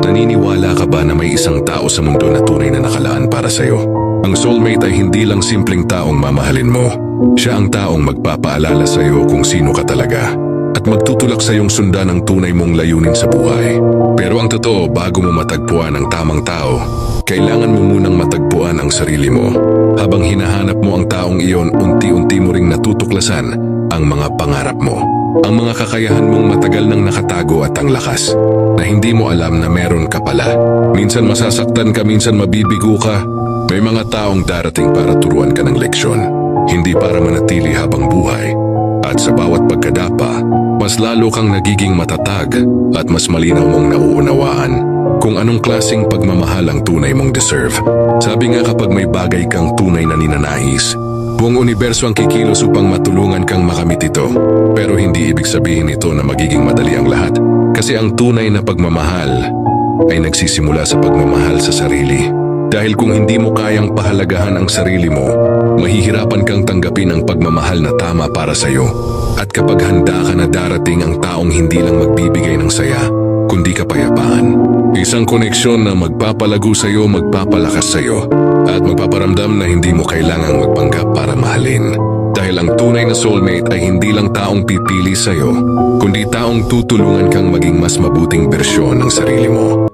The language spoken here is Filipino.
Naniniwala ka ba na may isang tao sa mundo na tunay na nakalaan para sa'yo? Ang soulmate ay hindi lang simpleng taong mamahalin mo. Siya ang taong magpapaalala sa'yo kung sino ka talaga at magtutulak sa iyong sundan ang tunay mong layunin sa buhay. Pero ang totoo, bago mo matagpuan ang tamang tao, kailangan mo munang matagpuan ang sarili mo. Habang hinahanap mo ang taong iyon, unti-unti mo ring natutuklasan ang mga pangarap mo. Ang mga kakayahan mong matagal nang nakatago at ang lakas na hindi mo alam na meron ka pala. Minsan masasaktan ka, minsan mabibigo ka. May mga taong darating para turuan ka ng leksyon, hindi para manatili habang buhay. At sa bawat pagkadapa, mas lalo kang nagiging matatag at mas malinaw mong nauunawaan kung anong klaseng pagmamahal ang tunay mong deserve. Sabi nga, kapag may bagay kang tunay na ninanais, buong universo ang kikilos upang matulungan kang makamit ito. Pero hindi ibig sabihin ito na magiging madali ang lahat. Kasi ang tunay na pagmamahal ay nagsisimula sa pagmamahal sa sarili. Dahil kung hindi mo kayang pahalagahan ang sarili mo, mahihirapan kang tanggapin ang pagmamahal na tama para sa'yo. At kapag handa ka na, darating ang taong hindi lang magbibigay ng saya, kundi kapayapaan. Isang koneksyon na magpapalago sa'yo, magpapalakas sa'yo, at magpaparamdam na hindi mo kailangang magpanggap para mahalin. Dahil ang tunay na soulmate ay hindi lang taong pipili sa'yo, kundi taong tutulungan kang maging mas mabuting bersyon ng sarili mo.